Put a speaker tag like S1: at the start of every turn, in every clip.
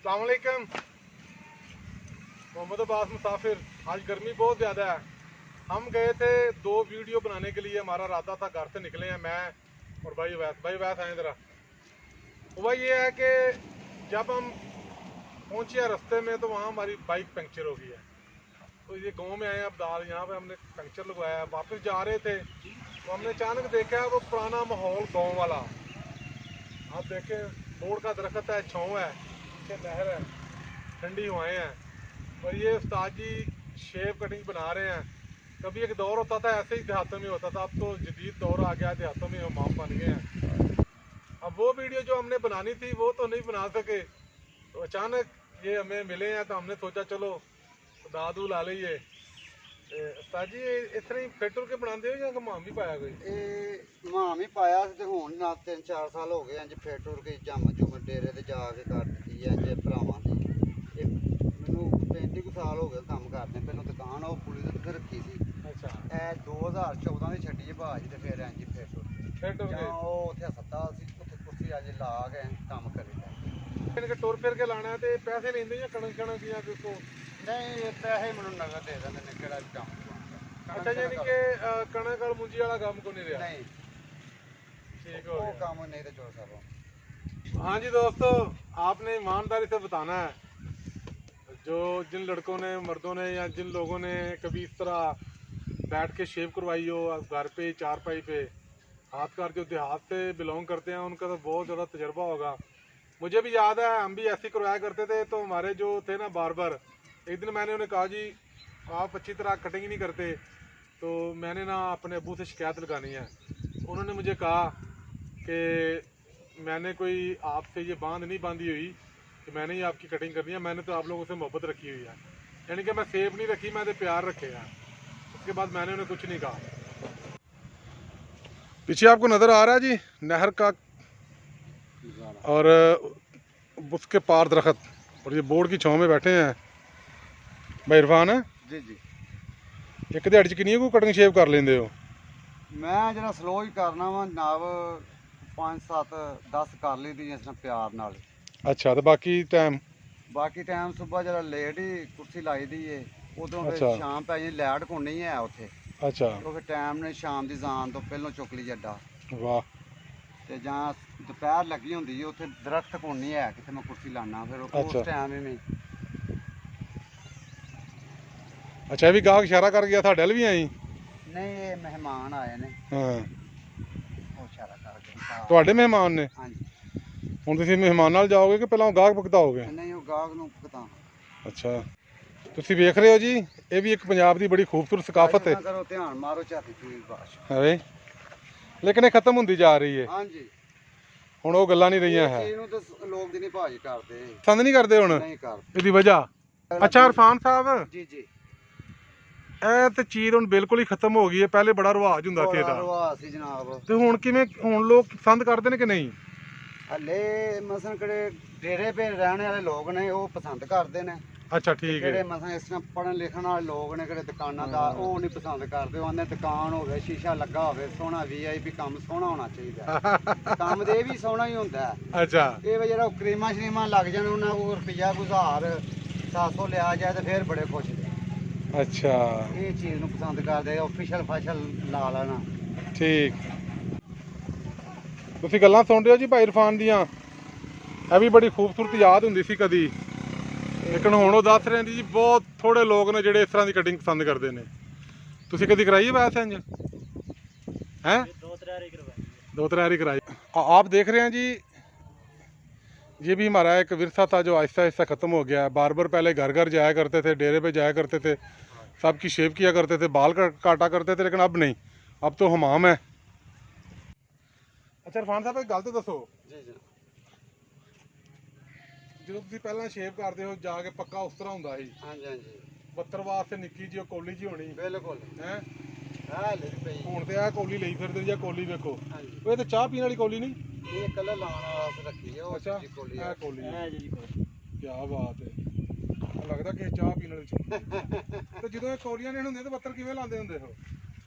S1: अस्सलाम वालेकुम। मोहम्मद अब्बास मुसाफिर। आज गर्मी बहुत ज़्यादा है। हम गए थे 2 वीडियो बनाने के लिए, हमारा इरादा था। घर से निकले हैं मैं और भाई वैस आए ज़रा। हुआ ये है कि जब हम पहुँचे हैं रास्ते में तो वहाँ हमारी बाइक पंक्चर हो गई है। तो ये गांव में आए हैं अब्दाल, यहाँ पे हमने पंक्चर लगवाया। वापस जा रहे थे तो हमने अचानक देखा है वो पुराना माहौल गाँव वाला। आप देखें, बोर्ड का दरख्त है, छाँव है, पीछे नहर है, ठंडी हवाएं हैं। और ये उस्ताद जी शेव कटिंग बना रहे हैं। कभी एक दौर होता था ऐसे ही देहातों में होता था, अब तो जदीद दौर आ गया, देहातों में इमाम बन गए हैं। अब वो वीडियो जो हमने बनानी थी वो तो नहीं बना सके, तो अचानक ये हमें मिले हैं तो हमने सोचा चलो दादू ला लीए। उस्ताद जी इस तरह ही फिर के बनाते हो या घमाम भी पाया कोई?
S2: मां भी पाया ते हुण ना 3-4 साल हो गए इंज फिर टुर के जम जुम डेरे ते जाके कर ਦਿੱਤੀ ਹੈ ਇੰਜ ਭਰਾਵਾਂ ਦੀ। ਇਹ ਮੈਨੂੰ 35 ਸਾਲ ਹੋ ਗਏ ਕੰਮ ਕਰਦੇ। ਪਹਿਲਾਂ ਦੁਕਾਨ ਉਹ ਪੁਲਿਸ ਦੇ ਉੱਤੇ ਰੱਖੀ ਸੀ।
S1: ਅੱਛਾ।
S2: ਇਹ 2014 ਦੀ ਛੱਡੀ ਹੈ ਭਾਜੀ ਤੇ ਫਿਰ ਇੰਜ ਫਿਰ ਟੁਰ
S1: ਗਏ।
S2: ਉਹ ਉੱਥੇ ਹਸਪਤਾਲ ਸੀ, ਉੱਥੇ ਕੁਰਸੀ ਅੱਜ ਲਾ ਕੇ ਕੰਮ ਕਰੀਦਾ।
S1: इनके टुर फिर के लाना है तो पैसे लेंगे या कणक कणक या किसको?
S2: ਨਹੀਂ ਇਹ ਪੈਸੇ ਮੈਨੂੰ ਨਗਦ ਦੇ ਦਿੰਦੇ ਨੇ, ਕਿਹੜਾ ਕੰਮ
S1: अच्छा, यानी कि कणक और मुंजी वाला काम को नहीं रहा?
S2: नहीं,
S1: ठीक हो
S2: वो
S1: गया।
S2: काम नहीं तो जोड़ सकता।
S1: हाँ जी दोस्तों, आपने ईमानदारी से बताना है। जो जिन लड़कों ने, मर्दों ने या जिन लोगों ने कभी इस तरह बैठ के शेव करवाई हो घर पे चारपाई पे, खासकर जो देहात से बिलोंग करते हैं उनका तो बहुत ज़्यादा तजर्बा होगा। मुझे भी याद है, हम भी ऐसे करवाया करते थे। तो हमारे जो थे ना बार्बर, एक दिन मैंने उन्हें कहा जी आप अच्छी तरह कटिंग नहीं करते, तो मैंने ना अपने अबू से शिकायत लगानी है। उन्होंने मुझे कहा कि मैंने कोई आपसे ये बांध नहीं बांधी हुई कि मैंने ही आपकी कटिंग करनी है, मैंने तो आप लोगों से मोहब्बत रखी हुई है। यानी कि मैं सेफ नहीं रखी, मैंने प्यार रखे हैं। उसके बाद मैंने उन्हें कुछ नहीं कहा। पीछे आपको नज़र आ रहा है जी नहर का और उसके पार दरख्त, और ये बोर्ड की छाँव में बैठे हैं भाई इरफान है
S2: जी जी।
S1: एक दिहाड़ी च कितनी को कटिंग शेव कर लेंदे हो?
S2: मैं जरा स्लो ही करना वा जनाब, 5-7-10 कर ली दी जिस तरह प्यार नाल।
S1: अच्छा, तो बाकी टाइम?
S2: बाकी टाइम सुबह जरा लेट ही कुर्सी लाई दी है, उधरों फिर
S1: अच्छा।
S2: शाम पै जी लाइट को नहीं है उत्थे,
S1: अच्छा।
S2: तो फिर टाइम ने शाम की जान तो पहलों चुक ली अड्डा।
S1: वाह।
S2: ते जां दोपहर लगी होंदी है उत्थे दरख्त को नहीं है किथे मैं कुर्सी लाना, फिर
S1: अच्छा।
S2: उस टाइम ही नहीं।
S1: अच्छा, भी गाहक इशारा कर गया था डल भी आई?
S2: नहीं ये मेहमान आए ने,
S1: हाँ,
S2: वो इशारा कर गए।
S1: ਤੁਹਾਡੇ ਮਹਿਮਾਨ ਨੇ?
S2: हाँ जी।
S1: ਹੁਣ ਤੁਸੀਂ ਮਹਿਮਾਨ ਨਾਲ ਜਾਓਗੇ ਕਿ ਪਹਿਲਾਂ ਗਾਹਕ ਭੁਗਤਾਓਗੇ?
S2: नहीं वो गाहक ਨੂੰ ਪਤਾ।
S1: ਅੱਛਾ, ਤੁਸੀਂ ਵੇਖ ਰਹੇ ਹੋ ਜੀ, ਇਹ ਵੀ ਇੱਕ ਪੰਜਾਬ ਦੀ ਬੜੀ ਖੂਬਸੂਰਤ ਸਕਾਫਤ ਹੈ।
S2: ਕਰੋ ਧਿਆਨ ਮਾਰੋ ਝਾਤੀ ਪੀਰ ਬਾਸ਼।
S1: ਹੈ ਲੇਕਿਨ ਇਹ ਖਤਮ ਹੁੰਦੀ ਜਾ ਰਹੀ ਹੈ।
S2: हाँ जी।
S1: ਹੁਣ ਉਹ ਗੱਲਾਂ ਨਹੀਂ ਰਹੀਆਂ ਹੈ।
S2: ਇਹਨੂੰ ਤਾਂ ਲੋਕ ਦੀ ਨਹੀਂ ਭਾਜੀ ਕਰਦੇ,
S1: ਪਸੰਦ ਨਹੀਂ ਕਰਦੇ ਹੁਣ
S2: ਨਹੀਂ ਕਰਦੇ।
S1: ਇਹਦੀ ਵਜ੍ਹਾ? ਅੱਛਾ ਇਰਫਾਨ ਸਾਹਿਬ,
S2: ਜੀ ਜੀ।
S1: ਇਹ ਤੇ ਚੀਜ਼ ਹੁਣ ਬਿਲਕੁਲ ਹੀ ਖਤਮ ਹੋ ਗਈ ਹੈ। ਪਹਿਲੇ ਬੜਾ ਰਿਵਾਜ ਹੁੰਦਾ ਸੀ ਇਹਦਾ,
S2: ਰਵਾ ਸੀ ਜਨਾਬ।
S1: ਤੇ ਹੁਣ ਕਿਵੇਂ, ਹੁਣ ਲੋਕ ਪਸੰਦ ਕਰਦੇ ਨੇ ਕਿ ਨਹੀਂ?
S2: ਹਲੇ ਮਸਨ ਕਿਹੜੇ ਡੇਰੇ ਪੇ ਰਹਿਣ ਵਾਲੇ ਲੋਕ ਨੇ ਉਹ ਪਸੰਦ ਕਰਦੇ ਨੇ।
S1: ਅੱਛਾ ਠੀਕ
S2: ਜਿਹੜੇ
S1: ਹੈ।
S2: ਮਸਨ ਇਸ ਤਰ੍ਹਾਂ ਪੜਨ ਲਿਖਣ ਵਾਲੇ ਲੋਕ ਨੇ ਕਿਹੜੇ ਦੁਕਾਨਾਂ ਦਾ ਉਹ ਨਹੀਂ ਪਸੰਦ ਕਰਦੇ। ਉਹ ਆਂਦੇ ਦੁਕਾਨ ਹੋਵੇ, ਸ਼ੀਸ਼ਾ ਲੱਗਾ ਹੋਵੇ, ਸੋਹਣਾ VIP ਕੰਮ ਸੋਹਣਾ ਹੋਣਾ ਚਾਹੀਦਾ। ਕੰਮ ਦੇ ਵੀ ਸੋਹਣਾ ਹੀ ਹੁੰਦਾ ਹੈ।
S1: ਅੱਛਾ।
S2: ਇਹ ਵੀ ਜਿਹੜਾ ਕਰੀਮਾਂ ਸ਼ਰੀਮਾਂ ਲੱਗ ਜਾਣ ਉਹਨਾਂ ਕੋਲ ਰੁਪਈਆ 1000-700 ਲਿਆ ਜਾਏ ਤੇ ਫਿਰ ਬੜੇ ਖੁਸ਼ ਨੇ।
S1: ਅੱਛਾ
S2: ਇਹ ਚੀਜ਼ ਨੂੰ ਪਸੰਦ ਕਰਦੇ, ਆਫੀਸ਼ੀਅਲ ਫੈਸ਼ਨ ਲਾ ਲੈਣਾ।
S1: ਠੀਕ। ਤੁਸੀਂ ਗੱਲਾਂ ਸੁਣ ਰਹੇ ਹੋ ਜੀ ਭਾਈ ਇਰਫਾਨ ਦੀਆਂ। ਇਹ ਵੀ ਬੜੀ ਖੂਬਸੂਰਤ ਯਾਦ ਹੁੰਦੀ ਸੀ ਕਦੀ, ਲੇਕਿਨ ਹੁਣ ਉਹ ਦੱਸ ਰਹੇ ਨੇ ਜੀ ਬਹੁਤ ਥੋੜੇ ਲੋਕ ਨੇ ਜਿਹੜੇ ਇਸ ਤਰ੍ਹਾਂ ਦੀ ਕਟਿੰਗ ਪਸੰਦ ਕਰਦੇ ਨੇ। ਤੁਸੀਂ ਕਦੀ कराई है वैसे इंज? हैं? 2-3 बारी कराई। आप देख रहे हैं जी, ये भी हमारा एक विरसा था जो आहिस्ता आहिस्ता ख़त्म हो गया है। बार्बर पहले घर घर जाया करते थे, डेरे पे जाया करते थे, सबकी शेव किया करते थे, बाल काटा करते थे, लेकिन अब नहीं, अब तो हमाम है। अच्छा इरफान साहब एक गल तो दसो
S2: ਜੀ ਜੀ।
S1: जो तुसीं पहला शेव करते हो जाके पक्का उस तरह हुंदा ਸੀ,
S2: ਹਾਂਜੀ ਹਾਂਜੀ
S1: 72 वास्ते निक्की जी कोली जी होनी
S2: ਬਿਲਕੁਲ।
S1: है।
S2: ਹਾਂ ਲੈ ਪਈ।
S1: ਹੁਣ ਤੇ ਆ ਕੋਲੀ ਲਈ ਫਿਰਦੇ ਜਾਂ ਕੋਲੀ ਵੇਖੋ,
S2: ਹਾਂਜੀ
S1: ਉਹ ਤੇ ਚਾਹ ਪੀਣ ਵਾਲੀ ਕੋਲੀ ਨਹੀਂ।
S2: ਇਹ ਕਲਰ ਲਾਉਣ ਵਾਸਤੇ ਰੱਖੀ ਹੈ ਉਹ
S1: ਅੱਛਾ,
S2: ਜੀ ਕੋਲੀ
S1: ਇਹ ਕੋਲੀ ਹੈ
S2: ਜੀ।
S1: ਕੀ ਬਾਤ ਹੈ। ਲੱਗਦਾ ਕਿ ਚਾਹ ਪੀਣ ਵਾਲੀ ਚੀਜ਼ ਹੈ। ਤੇ ਜਦੋਂ ਇਹ ਕੋਲੀਆਂ ਨੇ ਹੁੰਦੀਆਂ ਤੇ ਬੱਤਰ ਕਿਵੇਂ ਲਾਉਂਦੇ ਹੁੰਦੇ ਹੋ?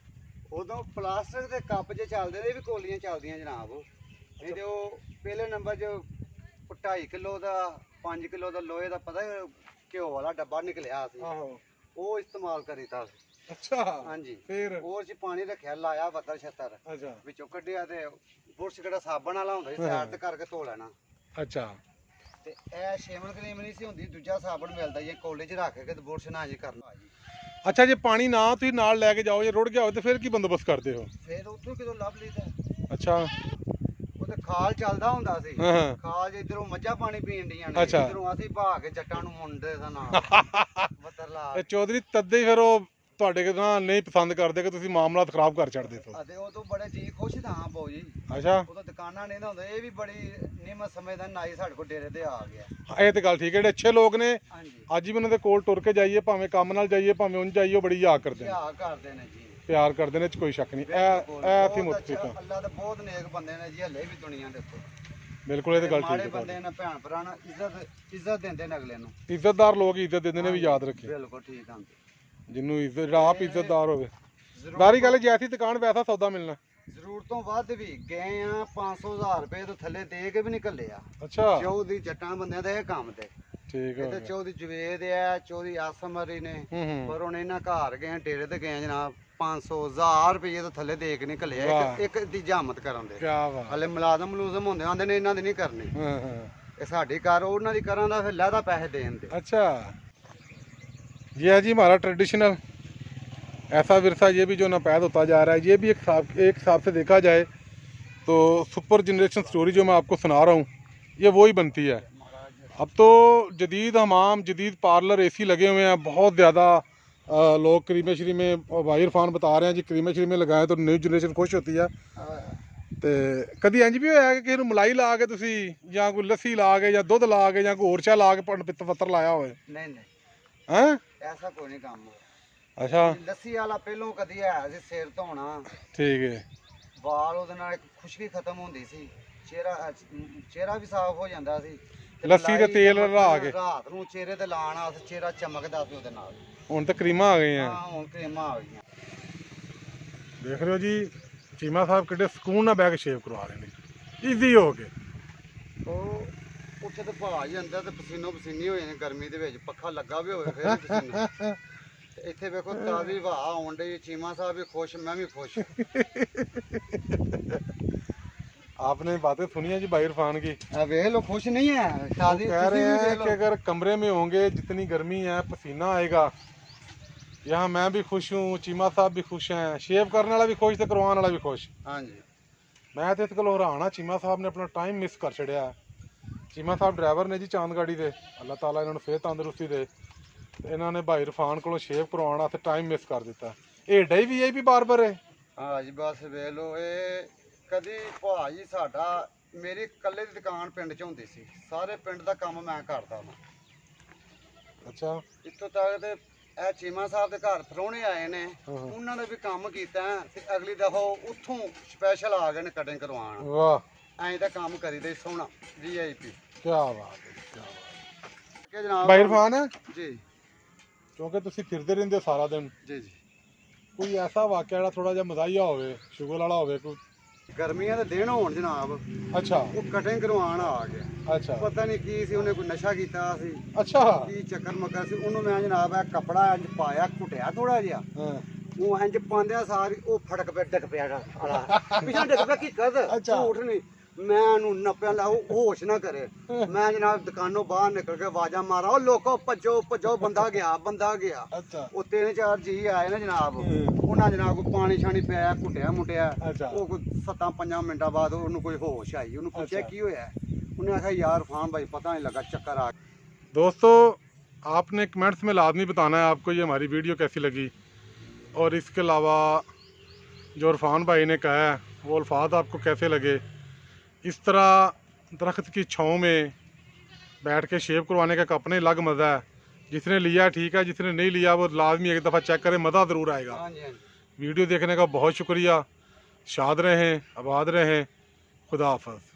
S2: ਉਦੋਂ ਪਲਾਸਟਿਕ ਦੇ ਕੱਪ ਜੇ ਚੱਲਦੇ ਨੇ, ਇਹ ਵੀ ਕੋਲੀਆਂ ਚੱਲਦੀਆਂ ਜਨਾਬ। ਇਹ ਜੋ ਪਹਿਲੇ ਨੰਬਰ 'ਚ 2.5 ਕਿਲੋ ਦਾ 5 ਕਿਲੋ ਦਾ ਲੋਹੇ ਦਾ ਪਤਾ ਘਿਓ ਵਾਲਾ ਡੱਬਾ ਨਿਕਲਿਆ ਸੀ,
S1: ਆਹੋ
S2: ਉਹ ਇਸਤੇਮਾਲ ਕਰੀਦਾ ਸੀ।
S1: ਅੱਛਾ
S2: ਹਾਂਜੀ,
S1: ਫਿਰ
S2: ਉਹ ਚ ਪਾਣੀ ਰੱਖਿਆ, ਲਾਇਆ ਬੱਤਰ ਛੱਤਰ,
S1: ਅੱਛਾ
S2: ਵਿੱਚੋਂ ਕੱਢਿਆ ਤੇ ਬੁਰਸ਼ ਕਿਹੜਾ ਸਾਬਣ ਵਾਲਾ ਹੁੰਦਾ ਸੀ, ਸਾਈਡ ਤੇ ਕਰਕੇ ਧੋ ਲੈਣਾ।
S1: ਅੱਛਾ
S2: ਤੇ ਇਹ ਸ਼ੇਵਨ ਕਰੀਮ ਨਹੀਂ ਸੀ ਹੁੰਦੀ, ਦੂਜਾ ਸਾਬਣ ਮਿਲਦਾ ਜੀ ਕੋਲੇ 'ਚ ਰੱਖ ਕੇ ਤੇ ਬੁਰਸ਼ ਨਾ ਜੀ ਕਰਨਾ ਜੀ।
S1: ਅੱਛਾ, ਜੇ ਪਾਣੀ ਨਾ ਤੁਸੀਂ ਨਾਲ ਲੈ ਕੇ ਜਾਓ, ਜੇ ਰੁੜ ਗਿਆ ਹੋਵੇ ਤੇ ਫਿਰ ਕੀ ਬੰਦੋਬਸਤ ਕਰਦੇ ਹੋ?
S2: ਫਿਰ ਉੱਥੋਂ ਕਿਦੋਂ ਲੱਭ ਲਈਦਾ।
S1: ਅੱਛਾ
S2: ਉਹ ਤੇ ਖਾਲ ਚੱਲਦਾ ਹੁੰਦਾ ਸੀ,
S1: ਹਾਂ ਹਾਂ
S2: ਖਾਲ ਇਧਰੋਂ ਮੱਝਾਂ ਪਾਣੀ ਪੀਣ ਡੀਆਂ ਨੇ,
S1: ਅੱਛਾ।
S2: ਇਧਰੋਂ ਅਸੀਂ ਭਾ ਕੇ ਜੱਟਾਂ ਨੂੰ ਮੁੰਡੇ ਦਾ ਨਾਲ ਬੱਤਰ ਲਾ
S1: ਤੇ ਚੌਧਰੀ ਤੱਦੇ ਹੀ ਫਿਰ ਉਹ ਤੁਹਾਡੇ ਨਾਲ ਨਹੀਂ ਪਸੰਦ ਕਰਦੇ ਕਿ ਤੁਸੀਂ ਮਾਮਲਾਤ ਖਰਾਬ ਕਰ ਛੱਡਦੇ ਹੋ।
S2: ਅਤੇ ਉਦੋਂ ਬੜੇ ਜੀ ਖੁਸ਼ ਤਾਂ ਬਾਊ ਜੀ,
S1: ਅੱਛਾ,
S2: ਉਦੋਂ ਦੁਕਾਨਾਂ ਨਹੀਂ ਨਾ ਹੁੰਦਾ, ਇਹ ਵੀ ਬੜੀ ਨਿਮਤ ਸਮੇਂ ਦਾ ਨਾਈ ਸਾਡੇ ਕੋਲ ਡੇਰੇ ਤੇ ਆ ਗਿਆ।
S1: ਇਹ ਤੇ ਗੱਲ ਠੀਕ ਹੈ, ਜਿਹੜੇ ਅੱਛੇ ਲੋਕ ਨੇ
S2: ਹਾਂਜੀ,
S1: ਅੱਜ ਵੀ ਉਹਨਾਂ ਦੇ ਕੋਲ ਟੁਰ ਕੇ ਜਾਈਏ, ਭਾਵੇਂ ਕੰਮ ਨਾਲ ਜਾਈਏ ਭਾਵੇਂ ਉਂਝ ਜਾਈਏ, ਉਹ ਬੜੀ ਯਾਦ ਕਰਦੇ ਨੇ,
S2: ਧਿਆਨ ਕਰਦੇ ਨੇ ਜੀ,
S1: ਪਿਆਰ ਕਰਦੇ ਨੇ, ਇਹ 'ਚ ਕੋਈ ਸ਼ੱਕ ਨਹੀਂ।
S2: ਬਿਲਕੁਲ,
S1: ਇਹ ਅਸੀਂ
S2: ਬਹੁਤ
S1: ਮੁੱਤ
S2: ਅੱਛਾ, ਅੱਲਾ ਦੇ ਬਹੁਤ ਨੇਕ ਬੰਦੇ ਨੇ ਜੀ ਹਲੇ ਵੀ ਦੁਨੀਆ ਦੇ ਉੱਤੇ।
S1: ਬਿਲਕੁਲ, ਇਹ ਤੇ ਗੱਲ ਠੀਕ
S2: ਮਾੜੇ
S1: ਹੈ
S2: ਬੰਦੇ
S1: ਤੁਹਾਡੀ।
S2: ਨੇ ਭੈਣ ਭਰਾ ਨੂੰ ਇੱਜ਼ਤ ਦਿੰਦੇ ਨੇ ਅਗਲੇ ਨੂੰ।
S1: ਇੱਜ਼ਤਦਾਰ ਲੋਕ ਇੱਜ਼ਤ ਦਿੰਦੇ ਨੇ, ਵੀ ਯਾਦ ਰੱਖੇ।
S2: ਬਿਲਕੁਲ ਠੀਕ ਆ।
S1: ਜਿਹਨੂੰ ਇੱਜ਼ਤ, ਜਿਹੜਾ ਆਪ ਇੱਜ਼ਤਦਾਰ ਹੋਵੇ। ਸਾਰੀ ਗੱਲ ਜੈਸੀ ਦੁਕਾਨ ਵੈਸਾ ਸੌਦਾ ਮਿਲਣਾ।
S2: ਜ਼ਰੂਰਤ ਤੋਂ ਵੱਧ ਵੀ ਗਏ ਆ, 500,000 ਰੁਪਏ ਤੋਂ ਥੱਲੇ ਦੇ ਕੇ ਵੀ ਨਹੀਂ ਘੱਲੇ ਆ।
S1: ਅੱਛਾ
S2: ਚੌਧਰੀ ਜੱਟਾਂ ਬੰਦਿਆਂ ਦੇ ਇਹ ਕੰਮ ਤੇ
S1: ਠੀਕ
S2: ਇਹ ਤੇ
S1: ਹੈ।
S2: ਚੌਧਰੀ ਜਵੇਦ ਆ, ਚੌਧਰੀ ਆਸਮਰੀ ਨੇ,
S1: ਹੂੰ
S2: ਪਰ ਹੁਣ ਇਹਨਾਂ ਘਰ ਗਏ ਡੇਰੇ ਤੇ ਗਏ ਜਨਾਬ, 500,000 ਰੁਪਏ ਤੋਂ ਥੱਲੇ ਦੇ ਕੇ ਨਹੀਂ ਘੱਲੇ ਆ,
S1: ਵਾਹ।
S2: ਇੱਕ ਦੀ ਜਾਮਤ ਕਰਨ ਦੇ।
S1: ਕੀ ਬਾਤ।
S2: ਹਲੇ ਮੁਲਾਜ਼ਮ ਹੁੰਦੇ ਆਂਦੇ ਨੇ, ਇਹਨਾਂ ਦੀ ਨਹੀਂ ਕਰਨੀ,
S1: ਹਾਂ ਹਾਂ
S2: ਇਹ ਸਾਡੀ ਕਾਰ ਉਹਨਾਂ ਦੀ ਕਰਾਂ ਦਾ, ਫਿਰ ਲਹਿਦਾ ਪੈਸੇ ਦੇਣ ਦੇ।
S1: अच्छा, ये है जी हमारा ट्रेडिशनल ऐसा विरसा, ये भी जो नपैद होता जा रहा है। ये भी एक हिसाब से देखा जाए तो सुपर जनरेशन स्टोरी जो मैं आपको सुना रहा हूँ, ये वो ही बनती है। अब तो जदीद हमाम, जदीद पार्लर, एसी लगे हुए हैं बहुत ज़्यादा। लोग करीमे शरीमे, भाई इरफान बता रहे हैं जी, करीमे शरीमे लगाएं तो न्यू जनरेशन खुश होती है। ਤੇ ਕਦੀ ਇੰਜ ਵੀ ਹੋਇਆ ਕਿ ਕਿਸੇ ਨੂੰ ਮਲਾਈ ਲਾ ਕੇ ਤੁਸੀਂ, ਜਾਂ ਕੋਈ ਲੱਸੀ ਲਾ ਕੇ, ਜਾਂ ਦੁੱਧ ਲਾ ਕੇ, ਜਾਂ ਕੋਈ ਹੋਰ ਚਾਹ ਲਾ ਕੇ ਪਿੱਤ ਪੱਤਰ ਲਾਇਆ ਹੋਵੇ?
S2: ਨਹੀਂ ਨਹੀਂ,
S1: ਹੈਂ?
S2: ਐਸਾ ਕੋਈ ਨਹੀਂ ਕੰਮ।
S1: ਅੱਛਾ
S2: ਲੱਸੀ ਵਾਲਾ ਪਹਿਲੋਂ ਕਦੀ ਹੈ ਸੀ, ਸਿਰ ਧੋਣਾ,
S1: ਠੀਕ ਹੈ।
S2: ਵਾਲ ਉਹਦੇ ਨਾਲ ਇੱਕ ਖੁਸ਼ਕੀ ਖਤਮ ਹੁੰਦੀ ਸੀ, ਚਿਹਰਾ ਵੀ ਸਾਫ਼ ਹੋ ਜਾਂਦਾ ਸੀ। ਤੇ
S1: ਲੱਸੀ ਤੇ
S2: ਮਲਾਈ
S1: ਤੇਲ ਰਲਾ ਕੇ
S2: ਰਾਤ ਨੂੰ ਚਿਹਰੇ ਤੇ ਲਾਣਾ, ਚਿਹਰਾ ਚਮਕਦਾ ਸੀ ਉਹਦੇ ਨਾਲ।
S1: ਹੁਣ ਤਾਂ ਕਰੀਮਾਂ ਆ ਗਈਆਂ।
S2: ਹਾਂ, ਹੁਣ ਕਰੀਮਾਂ ਆ ਗਈਆਂ।
S1: ਦੇਖ ਰਹੇ ਹੋ ਜੀ, ਚੀਮਾ ਸਾਹਿਬ ਕਿੱਡੇ ਸਕੂਨ ਨਾਲ ਬਹਿ ਕੇ ਸ਼ੇਵ ਕਰਵਾ ਰਹੇ ਨੇ, ਈਜ਼ੀ ਹੋ ਕੇ।
S2: ਉਹ ਉੱਥੇ ਤੇ ਭਾਅ ਹੀ ਅੰਦਰ ਤੇ ਪਸੀਨੋ ਪਸੀਨੀ ਹੋ ਜਾਂਦੇ ਗਰਮੀ ਦੇ ਵਿੱਚ, ਪੱਖਾ ਲੱਗਾ ਵੀ ਹੋਵੇ ਫਿਰ ਵੀ ਪਸੀਨਾ। ਤੇ ਇੱਥੇ ਵੇਖੋ ਤਾਜ਼ੀ ਹਵਾ ਆਉਣ ਡਈ, ਚੀਮਾ ਸਾਹਿਬ ਵੀ ਖੁਸ਼, ਮੈਂ ਵੀ खुश।
S1: आपने बातें सुनी है जी भाई इरफान की?
S2: ਵੇਖ ਲੋ खुश नहीं है, शादी
S1: कह रहे हैं कि अगर कमरे में होंगे, जितनी गर्मी है, पसीना आएगा। यहाँ मैं भी खुश हूँ, चीमा साहब भी खुश हैं, शेव करने वाला भी खुश, तो करवाने वाला भी खुश।
S2: हाँ जी,
S1: मैं तो इस गल हैरान, चीमा साहब ने अपना टाइम मिस कर छड़िया। चीमा साहब ड्राइवर ने जी चांदगाड़ी दे, अल्लाह ताला इन्होंने फिर तंदुरुस्ती दे। इन्होंने भाई इरफान को शेव करवाने वास्ते टाइम मिस कर दिता। एडा ही भी बार-बार है।
S2: हाँ जी, बस ਵੇਖ ਲੋ ਇਹ ਕਦੀ ਭਾਅ ਜੀ ਸਾਡਾ, ਮੇਰੀ ਇਕੱਲੇ ਦੀ ਦੁਕਾਨ ਪਿੰਡ 'ਚ ਹੁੰਦੀ ਸੀ, ਸਾਰੇ ਪਿੰਡ ਦਾ ਕੰਮ ਮੈਂ ਕਰਦਾ ਹਾਂ।
S1: अच्छा,
S2: ਇੱਥੋਂ ਤੱਕ ਤੇ ਇਹ ਚੀਮਾ ਸਾਹਿਬ ਦੇ ਘਰ ਪ੍ਰਾਹੁਣੇ ਆਏ ਨੇ, ਉਹਨਾਂ ਨੇ ਵੀ ਕੰਮ ਕੀਤਾ ਤੇ ਅਗਲੀ ਦਫਾ ਉੱਥੋਂ ਸਪੈਸ਼ਲ ਆ ਗਏ ਨੇ ਕਟਿੰਗ ਕਰਵਾਉਣ।
S1: वाह,
S2: ਐਂ ਤਾਂ ਕੰਮ ਕਰੀਦਾ ਸੋਹਣਾ VIP।
S1: क्या बात है, क्या बात है।
S2: ਕਿ ਜਨਾਬ
S1: भाई इरफान है
S2: ਜੀ
S1: क्योंकि तुसी फिरते रहंदे हो सारा दिन,
S2: ਜੀ ਜੀ,
S1: कोई ऐसा वाकया ਜਿਹੜਾ ਥੋੜਾ ਜਿਹਾ ਮਜ਼ਾਈਆ ਹੋਵੇ, ਸ਼ੁਗਰ ਵਾਲਾ ਹੋਵੇ ਕੋਈ?
S2: ਗਰਮੀਆਂ ਦੇ ਦਿਨ ਹੋਣ ਜਨਾਬ,
S1: ਅੱਛਾ
S2: ਉਹ ਕਟਿੰਗ ਕਰਵਾਉਣ ਆ ਗਿਆ।
S1: ਅੱਛਾ
S2: ਪਤਾ ਨਹੀਂ ਕੀ ਸੀ, ਉਹਨੇ ਕੋਈ ਨਸ਼ਾ ਕੀਤਾ ਸੀ,
S1: ਅੱਛਾ
S2: ਕੀ ਚੱਕਰ ਮੱਕਰ ਸੀ, ਉਹਨੂੰ ਮੈਂ ਜਨਾਬ ਇਹ ਕੱਪੜਾ ਇੰਜ ਪਾਇਆ, ਘੁੱਟਿਆ ਥੋੜਾ ਜਿਹਾ,
S1: ਹਾਂ
S2: ਉਹ ਇੰਜ ਪਾਉਂਦਿਆ ਸਾਰੀ ਉਹ ਫੜਕ ਪਿਆ, ਡਿੱਗ ਪਿਆ ਪਿਛਾ ਡਿੱਗ ਪਿਆ। ਕੀ ਕਰ
S1: ਅੱਛਾ।
S2: ਝੂਠ ਨਹੀਂ, ਮੈਂ ਉਹਨੂੰ ਨੱਪਿਆ ਲਾ, ਉਹ ਹੋਸ਼ ਨਾ ਕਰੇ। ਮੈਂ ਜਨਾਬ ਦੁਕਾਨੋਂ ਬਾਹਰ ਨਿਕਲ ਕੇ ਆਵਾਜ਼ਾਂ ਮਾਰਾਂ, ਉਹ ਲੋਕੋ ਭੱਜੋ ਭੱਜੋ, ਬੰਦਾ ਗਿਆ ਬੰਦਾ ਗਿਆ।
S1: ਅੱਛਾ
S2: ਉਹ 3-4 ਜੀ ਆਏ ਨਾ ਜਨਾਬ, ਉਹਨਾਂ ਜਨਾਬ ਕੋਈ ਪਾਣੀ ਛਾਣੀ ਪਿਆ, ਘੁੱਟਿਆ ਮੁੱਟਿਆ।
S1: ਅੱਛਾ।
S2: ਉਹ ਕੋਈ 7-5 ਮਿੰਟਾਂ ਬਾਅਦ ਉਹਨੂੰ ਕੋਈ ਹੋਸ਼ ਆਈ, ਉਹਨੂੰ ਪੁੱਛਿਆ
S1: ਅੱਛਾ।
S2: ਕੀ ਹੋਇਆ, ਉਹਨੇ आखा यार फान भाई पता नहीं लगा, चक्कर आ गया।
S1: दोस्तों, आपने कमेंट्स में लाजमी बताना है आपको ये हमारी वीडियो कैसी लगी, और इसके अलावा जो इरफान भाई ने कहा है वो अल्फाज आपको कैसे लगे। इस तरह दरख्त की छाँव में बैठ के शेव करवाने का एक अपने अलग मज़ा है। जिसने लिया ठीक है, जिसने नहीं लिया वो लाजमी एक दफ़ा चेक करें, मज़ा ज़रूर आएगा।
S2: हाँ जी, हाँ जी।
S1: वीडियो देखने का बहुत शुक्रिया। शाद रहें, आबाद रहें, खुदा हाफ़िज़।